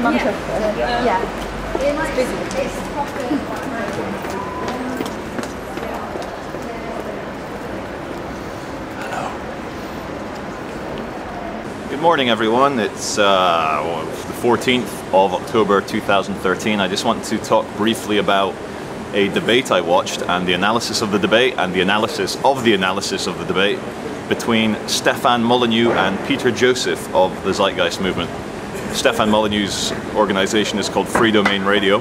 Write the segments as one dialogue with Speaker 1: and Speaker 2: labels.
Speaker 1: Manchester. Yeah.
Speaker 2: It's busy.
Speaker 3: Good morning, everyone. It's the 14th of October 2013. I just want to talk briefly about a debate I watched and the analysis of the debate and the analysis of the debate between Stefan Molyneux and Peter Joseph of the Zeitgeist movement. Stefan Molyneux's organization is called Free Domain Radio.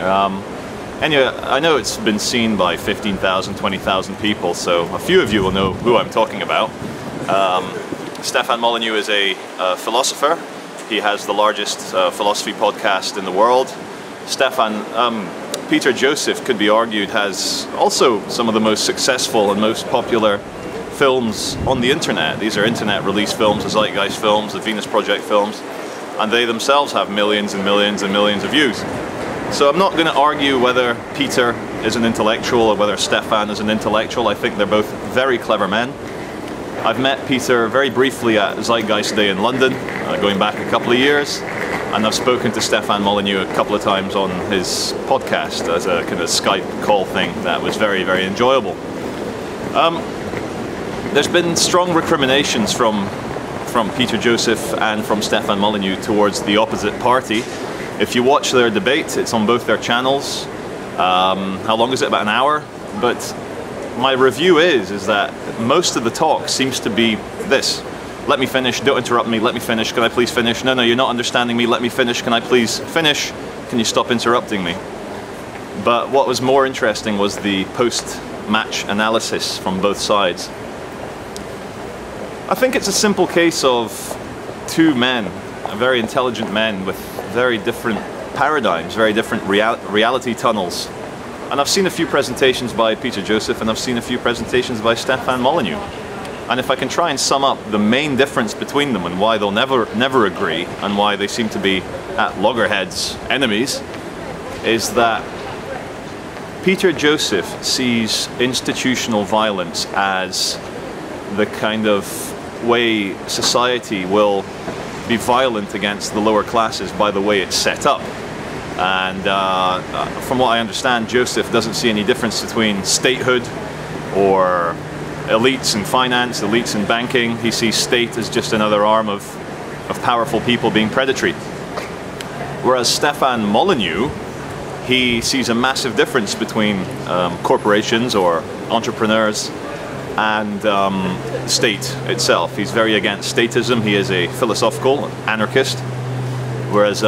Speaker 3: I know it's been seen by 15,000, 20,000 people, so a few of you will know who I'm talking about. Stefan Molyneux is a philosopher. He has the largest philosophy podcast in the world. Peter Joseph, could be argued, has also some of the most successful and most popular films on the internet. These are internet release films, the Zeitgeist films, the Venus Project films, and they themselves have millions and millions and millions of views. So I'm not going to argue whether Peter is an intellectual or whether Stefan is an intellectual. I think they're both very clever men. I've met Peter very briefly at Zeitgeist Day in London, going back a couple of years, and I've spoken to Stefan Molyneux a couple of times on his podcast as a kind of Skype call thing that was very, very enjoyable. There's been strong recriminations from Peter Joseph and from Stefan Molyneux towards the opposite party. If you watch their debate, it's on both their channels. How long is it? About an hour? But my review is that most of the talk seems to be this. Let me finish, don't interrupt me, let me finish, can I please finish? No, you're not understanding me, let me finish, can I please finish? Can you stop interrupting me? But what was more interesting was the post-match analysis from both sides. I think it's a simple case of two men, very intelligent men with very different paradigms, very different reality tunnels. And I've seen a few presentations by Peter Joseph and I've seen a few presentations by Stefan Molyneux. And if I can try and sum up the main difference between them and why they'll never agree and why they seem to be at loggerheads enemies, is that Peter Joseph sees institutional violence as the kind of way society will be violent against the lower classes by the way it's set up. And from what I understand, Joseph doesn't see any difference between statehood or elites in finance, elites in banking. He sees state as just another arm of powerful people being predatory. Whereas Stefan Molyneux, he sees a massive difference between corporations or entrepreneurs and state itself. He's very against statism. He is a philosophical anarchist, whereas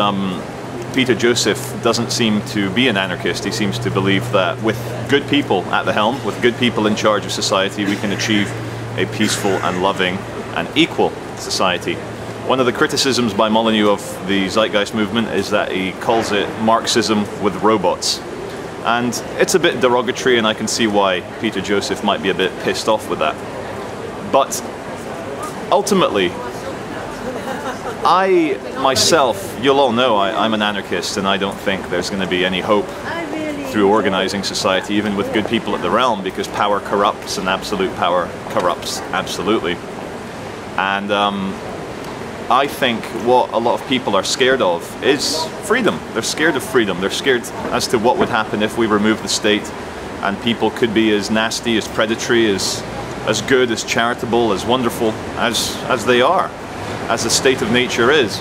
Speaker 3: Peter Joseph doesn't seem to be an anarchist. He seems to believe that with good people at the helm, with good people in charge of society, we can achieve a peaceful and loving and equal society. One of the criticisms by Molyneux of the Zeitgeist movement is that he calls it Marxism with robots. And it's a bit derogatory, and I can see why Peter Joseph might be a bit pissed off with that. But ultimately, I myself, you'll all know I'm an anarchist, and I don't think there's going to be any hope through organizing society, even with good people at the realm, because power corrupts and absolute power corrupts absolutely. And I think what a lot of people are scared of is freedom. They're scared of freedom. They're scared as to what would happen if we remove the state and people could be as nasty, as predatory, as good, as charitable, as wonderful as they are, as the state of nature is.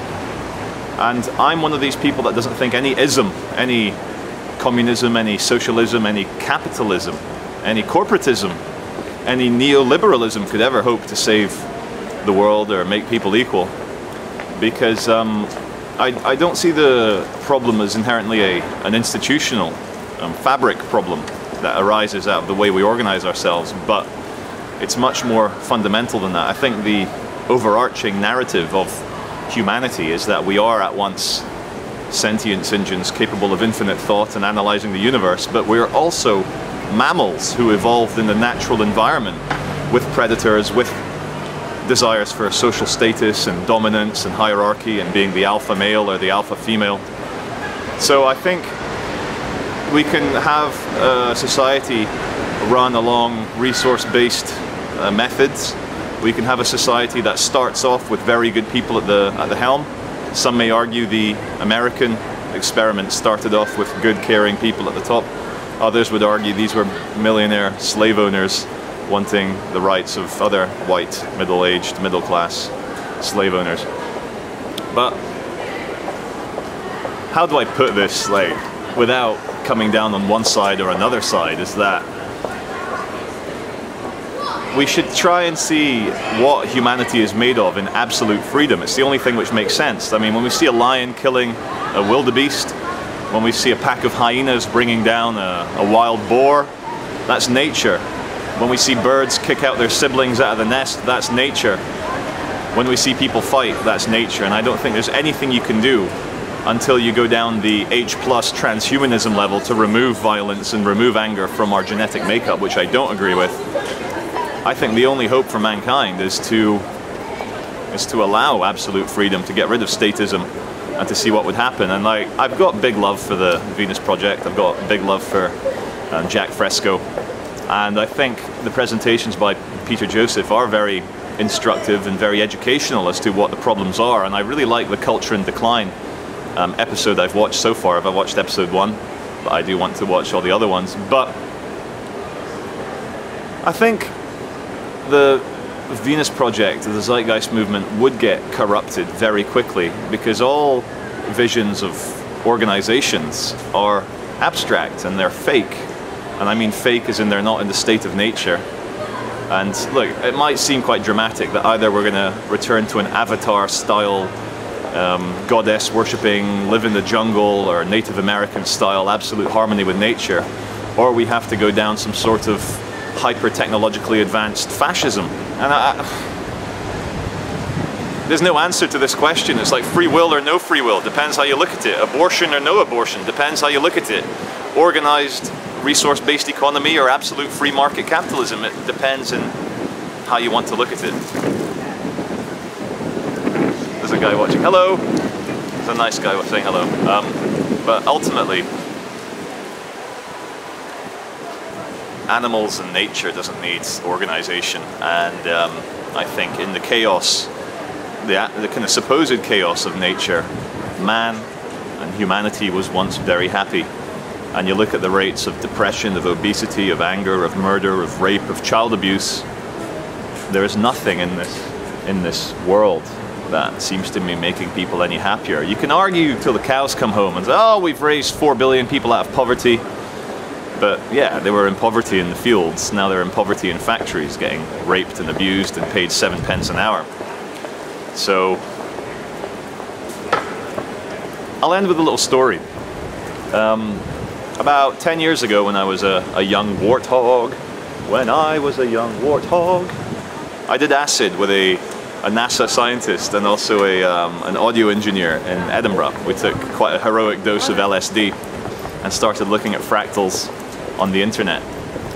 Speaker 3: And I'm one of these people that doesn't think any ism, any communism, any socialism, any capitalism, any corporatism, any neoliberalism could ever hope to save the world or make people equal. Because I don't see the problem as inherently an institutional fabric problem that arises out of the way we organize ourselves, but it's much more fundamental than that. I think the overarching narrative of humanity is that we are at once sentient engines capable of infinite thought and analyzing the universe, but we're also mammals who evolved in the natural environment with predators, with desires for social status and dominance and hierarchy and being the alpha male or the alpha female. So I think we can have a society run along resource-based methods. We can have a society that starts off with very good people at the helm, Some may argue the American experiment started off with good, caring people at the top. Others would argue these were millionaire slave owners wanting the rights of other white, middle-aged, middle-class slave owners. But how do I put this, like, without coming down on one side or another side, is that we should try and see what humanity is made of in absolute freedom. It's the only thing which makes sense. I mean, when we see a lion killing a wildebeest, when we see a pack of hyenas bringing down a wild boar, that's nature. When we see birds kick out their siblings out of the nest, that's nature. When we see people fight, that's nature. And I don't think there's anything you can do until you go down the H+ transhumanism level to remove violence and remove anger from our genetic makeup, which I don't agree with. I think the only hope for mankind is to allow absolute freedom, to get rid of statism, and to see what would happen. And I've got big love for the Venus Project. I've got big love for Jack Fresco. And I think the presentations by Peter Joseph are very instructive and very educational as to what the problems are. And I really like the Culture in Decline episode I've watched so far. I've watched episode 1, but I do want to watch all the other ones. But I think the Venus Project, the Zeitgeist movement, would get corrupted very quickly, because all visions of organizations are abstract and they're fake. And I mean fake as in they're not in the state of nature. And look, it might seem quite dramatic that either we're going to return to an Avatar-style goddess worshipping, live in the jungle, or Native American style absolute harmony with nature, or we have to go down some sort of hyper-technologically advanced fascism. And there's no answer to this question. It's like free will or no free will, depends how you look at it. Abortion or no abortion, depends how you look at it. Organized, resource-based economy or absolute free market capitalism, it depends on how you want to look at it. There's a guy watching. Hello! There's a nice guy saying hello. But ultimately, animals and nature doesn't need organization, and I think in the chaos, the kind of supposed chaos of nature, man and humanity was once very happy. And you look at the rates of depression, of obesity, of anger, of murder, of rape, of child abuse, there is nothing in this world that seems to be making people any happier. You can argue till the cows come home and say, oh, we've raised 4 billion people out of poverty. But yeah, they were in poverty in the fields. Now they're in poverty in factories, getting raped and abused and paid 7 pence an hour. So I'll end with a little story. About 10 years ago, when I was a young warthog, I did acid with a NASA scientist and also an audio engineer in Edinburgh. We took quite a heroic dose of LSD and started looking at fractals on the internet.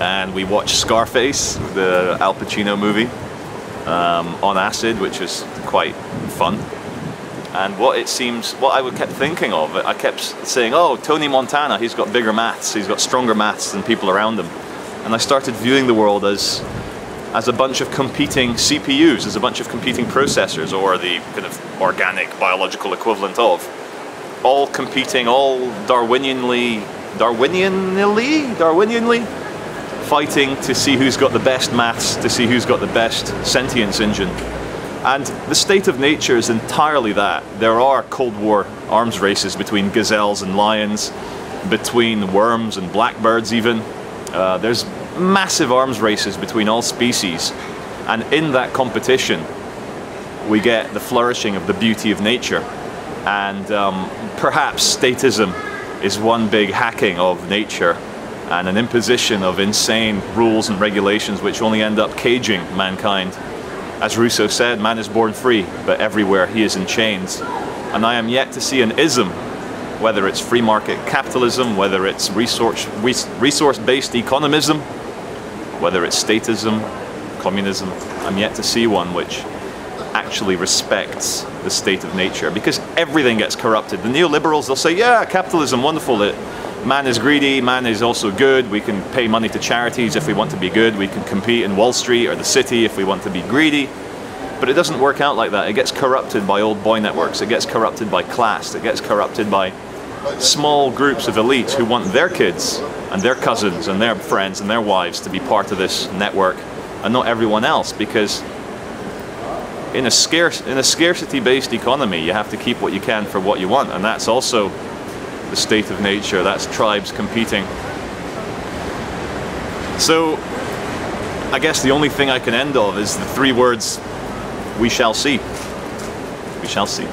Speaker 3: And we watched Scarface, the Al Pacino movie, on acid, which was quite fun. And what I kept thinking of, I kept saying, oh, Tony Montana, he's got bigger maths, he's got stronger maths than people around him. And I started viewing the world as a bunch of competing CPUs, as a bunch of competing processors, or the kind of organic, biological equivalent of. All competing, all Darwinianly fighting to see who's got the best maths, to see who's got the best sentience engine. And the state of nature is entirely that. There are Cold War arms races between gazelles and lions, between worms and blackbirds even. There's massive arms races between all species. And in that competition, we get the flourishing of the beauty of nature. And perhaps statism is one big hacking of nature and an imposition of insane rules and regulations which only end up caging mankind. As Rousseau said, man is born free, but everywhere he is in chains. And I am yet to see an ism, whether it's free market capitalism, whether it's resource-based economism, whether it's statism, communism, I'm yet to see one which actually respects the state of nature, because everything gets corrupted. The neoliberals, they'll say, yeah, capitalism, wonderful, man is greedy, man is also good, we can pay money to charities if we want to be good, we can compete in Wall Street or the city if we want to be greedy. But it doesn't work out like that. It gets corrupted by old boy networks. It gets corrupted by class. It gets corrupted by small groups of elites who want their kids and their cousins and their friends and their wives to be part of this network and not everyone else, because in a scarcity-based economy, you have to keep what you can for what you want, and that's also the state of nature. That's tribes competing. So I guess the only thing I can end of is the 3 words, we shall see. We shall see.